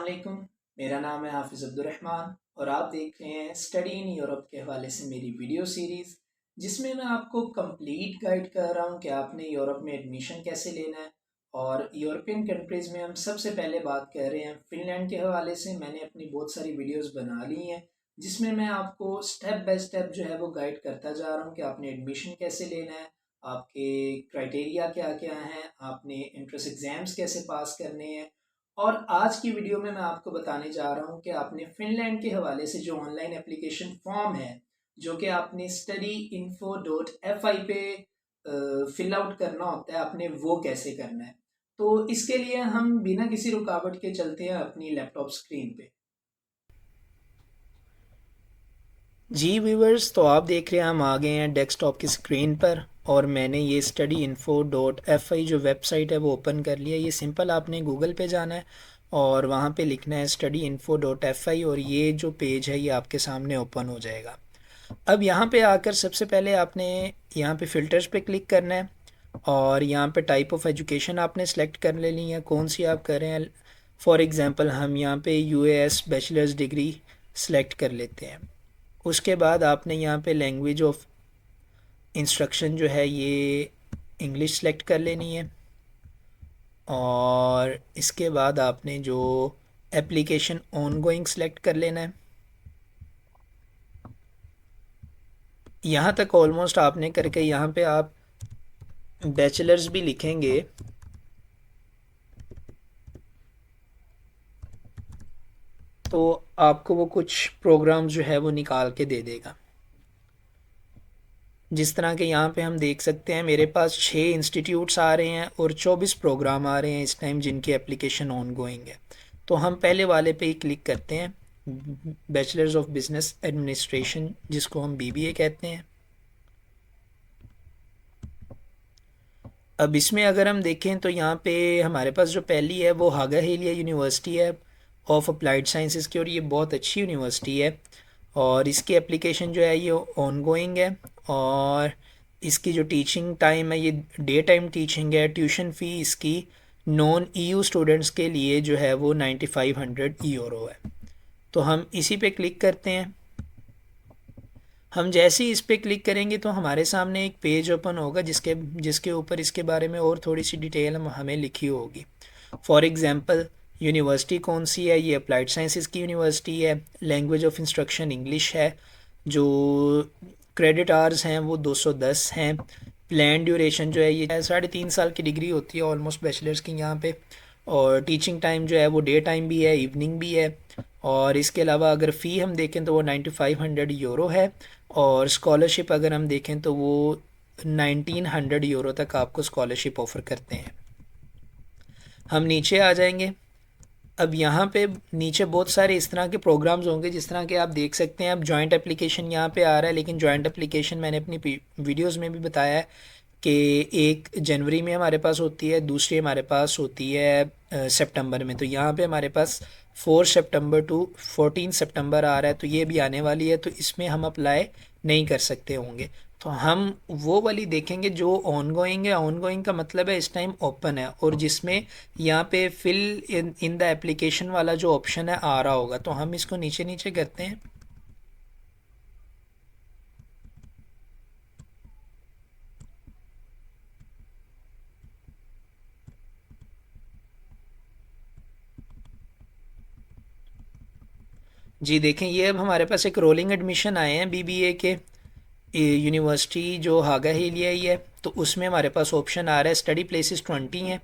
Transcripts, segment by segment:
वालेकुम। मेरा नाम है हाफिज़ अब्दुर्रहमान और आप देख रहे हैं स्टडी इन यूरोप के हवाले से मेरी वीडियो सीरीज़, जिसमें मैं आपको कंप्लीट गाइड कर रहा हूँ कि आपने यूरोप में एडमिशन कैसे लेना है। और यूरोपियन कंट्रीज़ में हम सबसे पहले बात कर रहे हैं फ़िनलैंड के हवाले से। मैंने अपनी बहुत सारी वीडियोस बना ली हैं जिसमें मैं आपको स्टेप बाय स्टेप जो है वो गाइड करता जा रहा हूँ कि आपने एडमिशन कैसे लेना है, आपके क्राइटेरिया क्या क्या हैं, आपने एंट्रेंस एग्ज़ाम्स कैसे पास करने हैं। और आज की वीडियो में मैं आपको बताने जा रहा हूँ कि आपने फिनलैंड के हवाले से जो ऑनलाइन एप्लीकेशन फॉर्म है, जो कि आपने studyinfo.fi पे फिल आउट करना होता है, आपने वो कैसे करना है। तो इसके लिए हम बिना किसी रुकावट के चलते हैं अपनी लैपटॉप स्क्रीन पे। जी व्यूवर्स, तो आप देख रहे हैं हम आ गए हैं डेस्कटॉप की स्क्रीन पर और मैंने ये studyinfo.fi जो वेबसाइट है वो ओपन कर लिया। ये सिंपल आपने गूगल पे जाना है और वहाँ पे लिखना है studyinfo.fi और ये जो पेज है ये आपके सामने ओपन हो जाएगा। अब यहाँ पे आकर सबसे पहले आपने यहाँ पे फ़िल्टर्स पे क्लिक करना है और यहाँ पे टाइप ऑफ एजुकेशन आपने सेलेक्ट कर लेनी है, कौन सी आप कर रहे हैं। फॉर एग्ज़ाम्पल हम यहाँ पे यूएस बैचलर्स डिग्री सेलेक्ट कर लेते हैं। उसके बाद आपने यहाँ पे लैंग्वेज ऑफ इंस्ट्रक्शन जो है ये इंग्लिश सेलेक्ट कर लेनी है और इसके बाद आपने जो एप्लीकेशन ऑनगोइंग सेलेक्ट कर लेना है। यहाँ तक ऑलमोस्ट आपने करके यहाँ पे आप बैचलर्स भी लिखेंगे तो आपको वो कुछ प्रोग्राम जो है वो निकाल के दे देगा। जिस तरह के यहाँ पे हम देख सकते हैं मेरे पास 6 इंस्टीट्यूट्स आ रहे हैं और 24 प्रोग्राम आ रहे हैं इस टाइम जिनकी एप्लीकेशन ऑन गोइंग है। तो हम पहले वाले पे ही क्लिक करते हैं, बैचलर्स ऑफ बिजनेस एडमिनिस्ट्रेशन जिसको हम बीबीए कहते हैं। अब इसमें अगर हम देखें तो यहाँ पे हमारे पास जो पहली है वो हागा हेलिया यूनिवर्सिटी है ऑफ अप्लाइड साइंसेस की और ये बहुत अच्छी यूनिवर्सिटी है और इसकी एप्लीकेशन जो है ये ऑन गोइंग है और इसकी जो टीचिंग टाइम है ये डे टाइम टीचिंग है। ट्यूशन फ़ी इसकी नॉन ईयू स्टूडेंट्स के लिए जो है वो 9500 यूरो है। तो हम इसी पे क्लिक करते हैं। हम जैसे ही इस पर क्लिक करेंगे तो हमारे सामने एक पेज ओपन होगा जिसके जिसके ऊपर इसके बारे में और थोड़ी सी डिटेल हमें लिखी होगी। फॉर एग्ज़ाम्पल यूनिवर्सिटी कौन सी है, ये अप्लाइड साइंसेस की यूनिवर्सिटी है, लैंग्वेज ऑफ इंस्ट्रक्शन इंग्लिश है, जो क्रेडिट आवर्स हैं वो 210 हैं, प्लान ड्यूरेशन जो है ये 3.5 साल की डिग्री होती है ऑलमोस्ट बैचलर्स की यहाँ पे, और टीचिंग टाइम जो है वो डे टाइम भी है इवनिंग भी है। और इसके अलावा अगर फ़ी हम देखें तो वो 9500 यूरो है और स्कॉलरशिप अगर हम देखें तो वो 1900 यूरो तक आपको स्कॉलरशिप ऑफ़र करते हैं। हम नीचे आ जाएंगे। अब यहाँ पे नीचे बहुत सारे इस तरह के प्रोग्राम्स होंगे जिस तरह के आप देख सकते हैं। अब जॉइंट एप्लीकेशन यहाँ पे आ रहा है, लेकिन जॉइंट एप्लीकेशन मैंने अपनी वीडियोस में भी बताया है कि 1 जनवरी में हमारे पास होती है, दूसरी हमारे पास होती है सितंबर में। तो यहाँ पे हमारे पास 4 सितंबर टू 14 सितंबर आ रहा है, तो ये भी आने वाली है, तो इसमें हम अप्लाई नहीं कर सकते होंगे। तो हम वो वाली देखेंगे जो ऑन गोइंग है। ऑन गोइंग का मतलब है इस टाइम ओपन है और जिसमें यहाँ पे फिल इन द एप्लीकेशन वाला जो ऑप्शन है आ रहा होगा। तो हम इसको नीचे नीचे करते हैं। जी देखें, ये अब हमारे पास एक रोलिंग एडमिशन आए हैं बीबीए के यूनिवर्सिटी जो हागा हिलिया ही है। तो उसमें हमारे पास ऑप्शन आ रहा है स्टडी प्लेसेस 20 हैं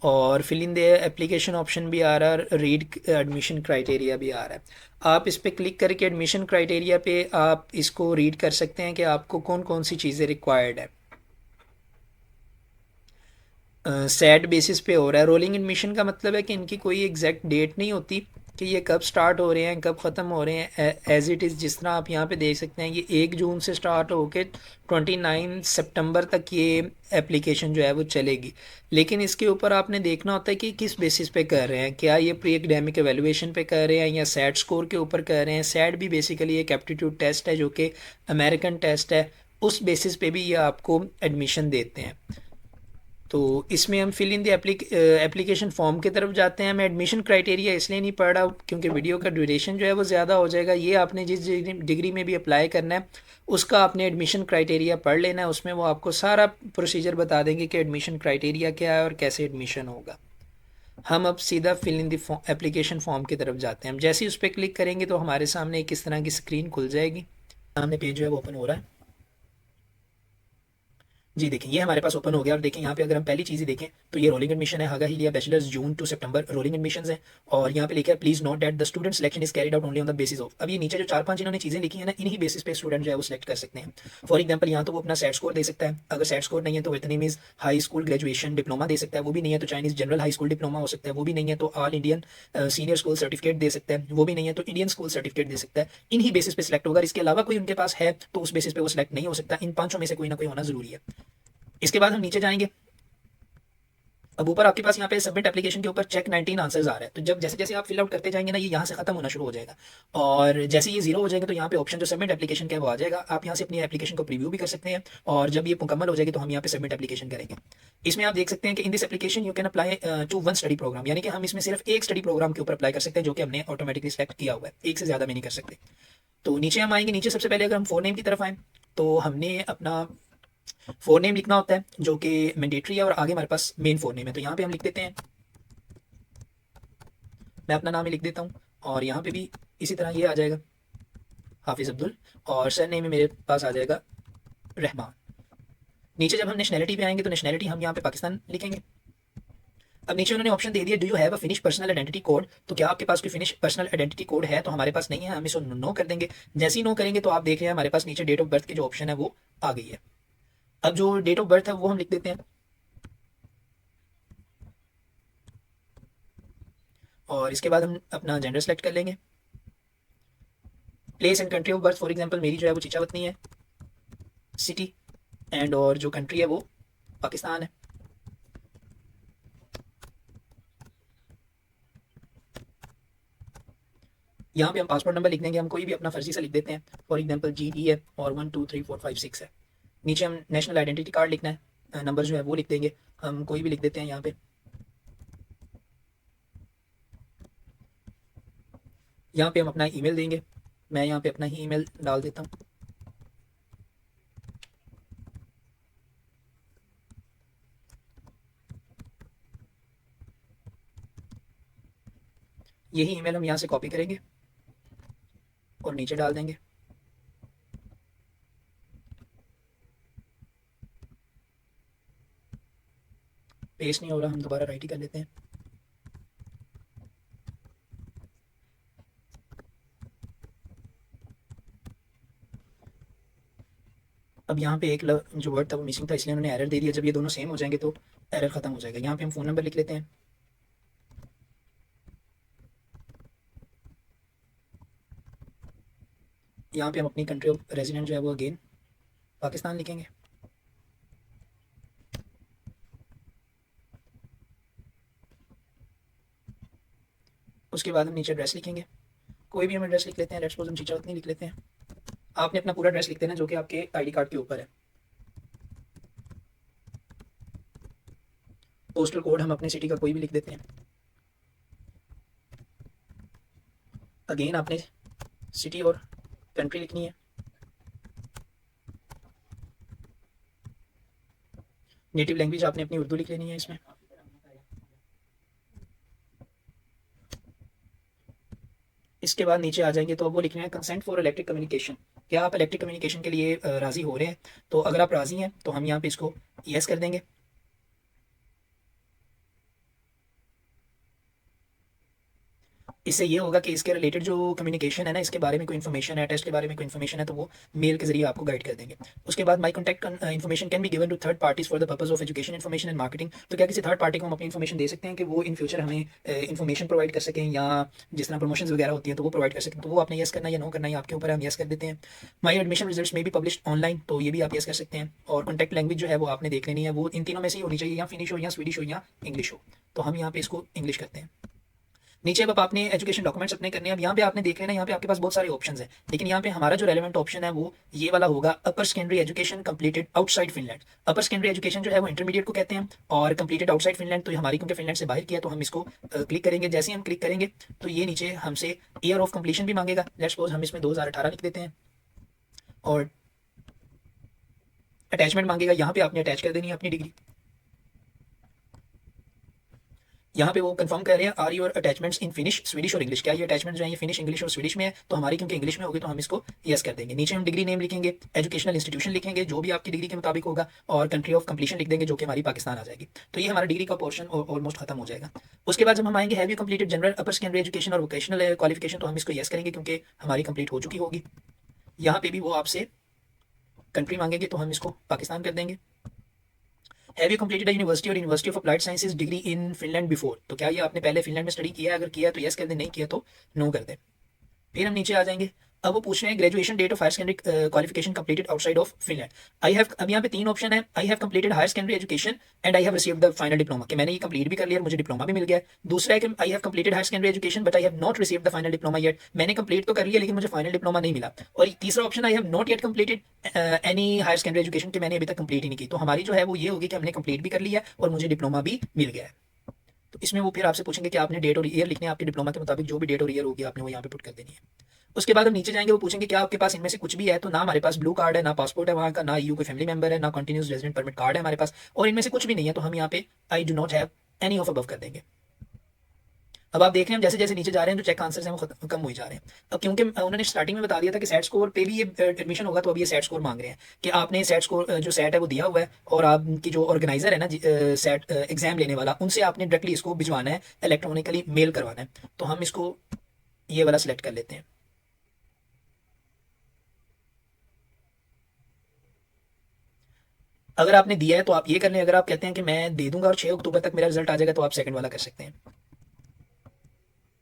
और fill in the application option भी आ रहा है, रीड एडमिशन क्राइटेरिया भी आ रहा है। आप इस पर क्लिक करके एडमिशन क्राइटेरिया पे आप इसको रीड कर सकते हैं कि आपको कौन कौन सी चीज़ें रिक्वायर्ड है। सैड बेसिस पे हो रहा है। रोलिंग एडमिशन का मतलब है कि इनकी कोई एग्जैक्ट डेट नहीं होती कि ये कब स्टार्ट हो रहे हैं कब ख़त्म हो रहे हैं। एज इट इज़ जिस तरह आप यहाँ पे देख सकते हैं ये 1 जून से स्टार्ट होकर 29 सितंबर तक ये एप्लीकेशन जो है वो चलेगी। लेकिन इसके ऊपर आपने देखना होता है कि किस बेसिस पे कर रहे हैं, क्या ये प्री एकेडमिक एवेलुएशन पे कर रहे हैं या सैड स्कोर के ऊपर कर रहे हैं। सैड भी बेसिकली एक एप्टीट्यूड टेस्ट है जो कि अमेरिकन टेस्ट है, उस बेसिस पे भी ये आपको एडमिशन देते हैं। तो इसमें हम fill in the application form की तरफ जाते हैं। मैं एडमिशन क्राइटेरिया इसलिए नहीं पढ़ रहा क्योंकि वीडियो का ड्यूरेशन जो है वो ज़्यादा हो जाएगा। ये आपने जिस डिग्री में भी अप्लाई करना है उसका आपने एडमिशन क्राइटेरिया पढ़ लेना है, उसमें वो आपको सारा प्रोसीजर बता देंगे कि एडमिशन क्राइटेरिया क्या है और कैसे एडमिशन होगा। हम अब सीधा fill in the application form की तरफ जाते हैं। हम जैसे ही उस पर क्लिक करेंगे तो हमारे सामने एक इस तरह की स्क्रीन खुल जाएगी। सामने पेज जो है वो ओपन हो रहा है। जी देखें, ये हमारे पास ओपन हो गया और देखें यहाँ पे अगर हम पहली चीज़ ही देखें तो ये रोलिंग एडमिशन है, Haaga Helia bachelors June to सितंबर रोलिंग एडमिशंस है। और यहाँ पे लिखा है please note that the student selection is carried out only on the basis of. अब ये नीचे जो 4-5 इन्होंने चीज़ें लिखी है ना, इन्हीं बेसिस पे स्टूडेंट जो है वो सिलेक्ट कर सकते हैं। फॉर एग्जाम्पल यहाँ तो वो अपना सेट स्कोर दे सकता है, अगर सेट स्कोर नहीं है तो Vietnamese high school graduation diploma दे सकता है, वो भी नहीं है तो Chinese general high school diploma हो सकता है, वो भी नहीं है तो all Indian senior school certificate दे सकता है, वो भी नहीं है तो इंडियन स्कूल सर्टिफिकेट दे सकता है। इन्हीं बेसिस पे सिलेक्ट होगा। इसके अलावा कोई उनके पास है तो उस बेसिस पे वो सिलेक्ट नहीं हो सकता। इन 5 में से कोई ना कोई होना जरूरी है। इसके बाद हम नीचे जाएंगे। अब ऊपर आपके पास यहाँ पे सबमिट एप्लीकेशन के ऊपर चेक 19 आंसर्स आ रहा है। तो जब जैसे जैसे आप फिल आउट करते जाएंगे ना, ये यहाँ से खत्म होना शुरू हो जाएगा और जैसे ये जीरो हो जाएगा तो यहाँ पे ऑप्शन जो सबमिट एप्लीकेशन का है वो आ जाएगा। आप यहाँ से अपनी एप्लीकेशन को प्रीव्यू भी कर सकते हैं और जब ये मुकम्मल हो जाएगी तो हम यहाँ पे सबमिट एप्लीकेशन करेंगे। इसमें आप देख सकते हैं कि in this application you can apply to one study program, यानी कि हम इसमें सिर्फ एक स्टडी प्रोग्राम के ऊपर अप्लाई कर सकते हैं जो कि हमने ऑटोमेटिकली सेलेक्ट किया हुआ है, एक से ज़्यादा में नहीं कर सकते। तो नीचे हम आएंगे। नीचे सबसे पहले अगर हम फोर नेम की तरफ आएँ तो हमने अपना फोर नेम लिखना होता है जो कि मैंडेटरी है और आगे हमारे पास मेन फोर नेम है। तो यहाँ पे हम लिख देते हैं, मैं अपना नाम ही लिख देता हूँ और यहाँ पे भी इसी तरह ये आ जाएगा हाफिज़ अब्दुल और सर नेम में मेरे पास आ जाएगा रहमान। नीचे जब हम नेशनैलिटी पे आएंगे तो नेशनैलिटी हम यहाँ पे पाकिस्तान लिखेंगे। अब नीचे उन्होंने ऑप्शन दे दिया do you have a finish personal identity code, तो क्या आपके पास कोई फिनिश पर्सनल आइडेंटिटी कोड है? तो हमारे पास नहीं है, हम इसको नो कर देंगे। जैसे ही नो करेंगे तो आप देख रहे हैं हमारे पास नीचे डेट ऑफ बर्थ की जो ऑप्शन है वो आ गई है। अब जो डेट ऑफ बर्थ है वो हम लिख देते हैं और इसके बाद हम अपना जेंडर सेलेक्ट कर लेंगे। Place and country of birth, for example मेरी जो है वो चिचावतनी है सिटी एंड और जो कंट्री है वो पाकिस्तान है। यहाँ पे हम पासपोर्ट नंबर लिख देंगे, हम कोई भी अपना फर्जी से लिख देते हैं। फॉर एग्जांपल GD है और 1 2 3 4 5 6 है। नीचे हम नेशनल आइडेंटिटी कार्ड लिखना है, नंबर जो है वो लिख देंगे, हम कोई भी लिख देते हैं यहाँ पे। यहाँ पे हम अपना ईमेल देंगे, मैं यहाँ पे अपना ही ईमेल डाल देता हूँ। यही ईमेल हम यहाँ से कॉपी करेंगे और नीचे डाल देंगे। पेस्ट नहीं हो रहा, हम दोबारा राइट ही कर लेते हैं। अब यहाँ पे एक जो वर्ड था वो मिसिंग था इसलिए उन्होंने एरर दे दिया। जब ये दोनों सेम हो जाएंगे तो एरर खत्म हो जाएगा। यहाँ पे हम फ़ोन नंबर लिख लेते हैं। यहाँ पे हम अपनी कंट्री ऑफ रेजिडेंट जो है वो अगेन पाकिस्तान लिखेंगे। उसके बाद हम नीचे एड्रेस लिखेंगे, कोई भी हम एड्रेस लिख लेते हैं। लेट्स सपोज हम चीचावतनी लिख लेते हैं। आपने अपना पूरा एड्रेस लिख देना जो कि आपके ID कार्ड के ऊपर है। पोस्टल कोड हम अपने सिटी का कोई भी लिख देते हैं। अगेन आपने सिटी और कंट्री लिखनी है। नेटिव लैंग्वेज आपने अपनी उर्दू लिख लेनी है इसमें। इसके बाद नीचे आ जाएंगे तो अब वो लिखना है कंसेंट फॉर इलेक्ट्रिक कम्युनिकेशन, क्या आप इलेक्ट्रिक कम्युनिकेशन के लिए राज़ी हो रहे हैं? तो अगर आप राज़ी हैं तो हम यहाँ पे इसको यस कर देंगे। इससे ये होगा कि इसके रिलेटेड जो कम्युनिकेशन है ना, इसके बारे में कोई इन्फॉर्मेशन है, टेस्ट के बारे में कोई इन्फॉर्मेशन है तो वो मेल के जरिए आपको गाइड कर देंगे। उसके बाद my contact information can be given to third parties for the purpose of education information and marketing, तो क्या किसी थर्ड पार्टी को हम अपनी इन्फॉर्मेशन दे सकते हैं कि वो इन फ्यूचर हमें इन्फॉर्मेशन प्रोवाइड कर सकें या जिस तरह प्रमोशन वगैरह होती हैं तो वो प्रोवाइड कर सकें। तो वो आपने यस करना या नो करना है आपके ऊपर है, हम यस कर देते हैं। माई एडमिशन रिजल्ट में भी पब्लिश ऑनलाइन, तो ये भी आप यस कर सकते हैं। और कॉन्टैक्ट लैंग्वेज जो है वो आपने देख लेनी है, वो इन तीनों में से ही होनी चाहिए, या फिनिश हो या स्वीडिश हो या इंग्लिश हो। तो हम यहाँ पे इसको इंग्लिश करते हैं। नीचे अब आपने एजुकेशन डॉक्यूमेंट्स अपने करने हैं। अब यहाँ पे आपने देख लेना, यहाँ पे आपके पास बहुत सारे ऑप्शंस हैं, लेकिन यहाँ पे हमारा जो रेलेवेंट ऑप्शन है वो ये वाला होगा, upper secondary education completed outside Finland. Upper secondary education जो है वो इंटरमीडिएट को कहते हैं, और कंप्लीटेड आउटसाइड फिनलैंड तो हमारी क्योंकि फिनलैंड से बाहर किया तो हम इसको क्लिक करेंगे। जैसे ही हम क्लिक करेंगे तो ये नीचे हमसे ईयर ऑफ कंप्लीशन भी मांगेगा। लेट्स सपोज हम इसमें 2018 लिख देते हैं, और अटैचमेंट मांगेगा, यहाँ पे आपने अटैच कर देनी है अपनी डिग्री। यहाँ पे वो कंफर्म कर रहे हैं are your attachments in Finnish Swedish और इंग्लिश, क्या ये अटैचमेंट जो है ये फिनिश इंग्लिश और स्वीडिश में है, तो हमारी क्योंकि इंग्लिश में होगी तो हम इसको यस कर देंगे। नीचे हम डिग्री नेम लिखेंगे, एजुकेशनल इंस्टीट्यूशन लिखेंगे जो भी आपकी डिग्री के मुताबिक होगा, और कंट्री ऑफ कंप्लीशन लिख देंगे जो कि हमारी पाकिस्तान आ जाएगी। तो ये हमारा डिग्री का पोर्शन ऑलमोस्ट खत्म हो जाएगा। उसके बाद जब हम आएंगे have you completed general upper secondary education और वोकेशनल क्वालिफिकेशन, तो हम इसको यस करेंगे क्योंकि हमारी कंप्लीट हो चुकी होगी। यहाँ पे भी वो आपसे कंट्री मांगेंगे तो हम इसको पाकिस्तान कर देंगे। हैव यू कंप्लीटेड यूनिवर्सिटी और university of applied sciences degree in Finland before, तो क्या ये आपने पहले फिनलैंड में स्टडी किया है, अगर किया है तो यस कर दें, नहीं किया तो नो कर दें। फिर हम नीचे आ जाएंगे। अब वो पूछ रहे हैं graduation date of higher secondary qualification completed outside of Finland. I have, अब यहाँ पे 3 ऑप्शन है, I have completed higher secondary education and I have received the final diploma, कि मैंने ये कंप्लीट भी कर लिया और मुझे डिप्लोमा भी मिल गया है। दूसरा है कि I have completed higher secondary education but I have not received the final diploma yet, मैंने कंप्लीट तो कर लिया लेकिन मुझे फाइनल डिप्लोमा नहीं मिला। और तीसरा option I have not yet completed any higher secondary education, कि मैंने अभी तक कंप्लीट ही नहीं की। तो हमारी जो है वो ये होगी कि हमने कंप्लीट भी कर लिया है और मुझे डिप्लोमा भी मिल गया है। तो इसमें वो फिर आपसे पूछेंगे कि आपने डेट और ईयर लिखने हैं, आपके डिप्लोमा के मुताबिक जो भी डेट और ईयर होगी आपने वो यहाँ पे पुट कर देनी है। उसके बाद हम नीचे जाएंगे, वो पूछेंगे क्या आपके पास इनमें से कुछ भी है, तो ना हमारे पास ब्लू कार्ड है, ना पासपोर्ट है वहाँ का, ना यूके फैमिली मेंबर है, ना कंटिन्यूस रेजिडेंट परमिट कार्ड है हमारे पास, और इनमें से कुछ भी नहीं है, तो हम यहाँ पे I do not have any of above कर देंगे। अब आप देख रहे हैं जैसे जैसे नीचे जा रहे हैं जो चेक आंसर्स हैं वो कम हो ही जा रहे हैं। अब क्योंकि उन्होंने स्टार्टिंग में बता दिया था कि सेट स्कोर पे भी ये एडमिशन होगा, तो अब ये सेट स्कोर मांग रहे हैं कि आपने सेट स्कोर जो सेट है वो दिया हुआ है, और आपकी जो ऑर्गेनाइजर है ना सेट एग्जाम लेने वाला, उनसे आपने डायरेक्टली इसको भिजवाना है, इलेक्ट्रॉनिकली मेल करवाना है। तो हम इसको ये वाला सिलेक्ट कर लेते हैं। अगर आपने दिया है तो आप ये कर लें, अगर आप कहते हैं कि मैं दे दूंगा और 6 अक्टूबर तक मेरा रिजल्ट आ जाएगा तो आप सेकंड वाला कर सकते हैं।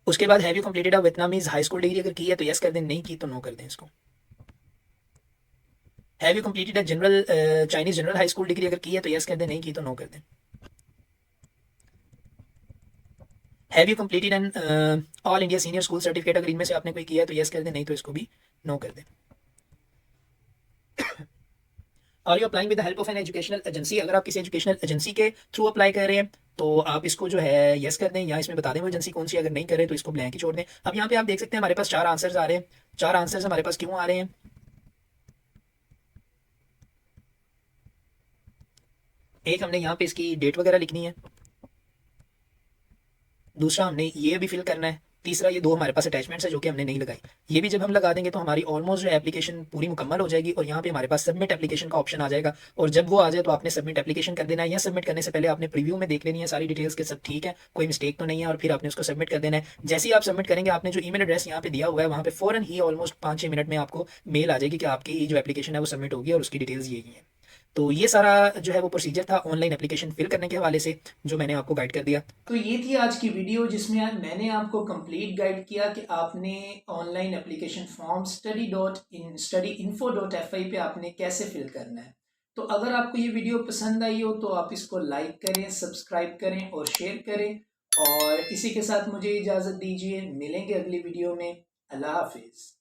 उसके बाद have you completed a Vietnamese high school degree, अगर की है तो यस कर दें, नहीं की तो नो कर दें इसको। Have you completed a general Chinese general high school degree, अगर की है तो यस कर दें, नहीं की तो नो कर दें। Have you completed an all India senior school certificate, अगर इनमें से आपने कोई किया है तो यस कर दें, नहीं तो इसको भी नो कर दें। और you applying with the help of an educational agency, अगर आप किसी एजुकेशनल एजेंसी के थ्रू अप्लाई कर रहे हैं तो आप इसको जो है यस कर दें, या इसमें बता दें वो एजेंसी कौन सी, अगर नहीं कर रहे तो इसको ब्लैंक ही छोड़ दें। अब यहाँ पे आप देख सकते हैं हमारे पास 4 आंसर्स आ रहे हैं। 4 आंसर्स हमारे पास क्यों आ रहे हैं, एक हमने यहाँ पे इसकी डेट वगैरह लिखनी है, दूसरा हमने ये भी फिल करना है, तीसरा ये 2 हमारे पास अटैचमेंट्स है जो कि हमने नहीं लगाई, ये भी जब हम लगा देंगे तो हमारी ऑलमोस्ट जो एप्लीकेशन पूरी मुकम्मल हो जाएगी। और यहाँ पे हमारे पास सबमिट एप्लीकेशन का ऑप्शन आ जाएगा, और जब वो आ जाए तो आपने सबमिट एप्लीकेशन कर देना है, या सबमिट करने से पहले आपने प्रीव्यू में देख लेनी है सारी डिटेल्स के सब ठीक है, कोई मिस्टेक तो नहीं है, और फिर आपने उसको सबमिट कर देना है। जैसे ही आप सबमिट करेंगे आपने जो ईमेल एड्रेस यहाँ पे दिया हुआ है वहाँ पे फौरन ही ऑलमोस्ट 5-6 मिनट में आपको मेल आ जाएगी कि आपकी जो एप्लीकेशन है वो सबमिट होगी और उसकी डिटेल्स यही है। तो ये सारा जो है वो प्रोसीजर था ऑनलाइन एप्लीकेशन फिल करने के हवाले से, जो मैंने आपको गाइड कर दिया। तो ये थी आज की वीडियो जिसमें आज मैंने आपको कंप्लीट गाइड किया कि आपने ऑनलाइन एप्लीकेशन फॉर्म study.info.fi पे आपने कैसे फिल करना है। तो अगर आपको ये वीडियो पसंद आई हो तो आप इसको लाइक करें, सब्सक्राइब करें और शेयर करें, और इसी के साथ मुझे इजाज़त दीजिए, मिलेंगे अगली वीडियो में। अल्लाह हाफिज़।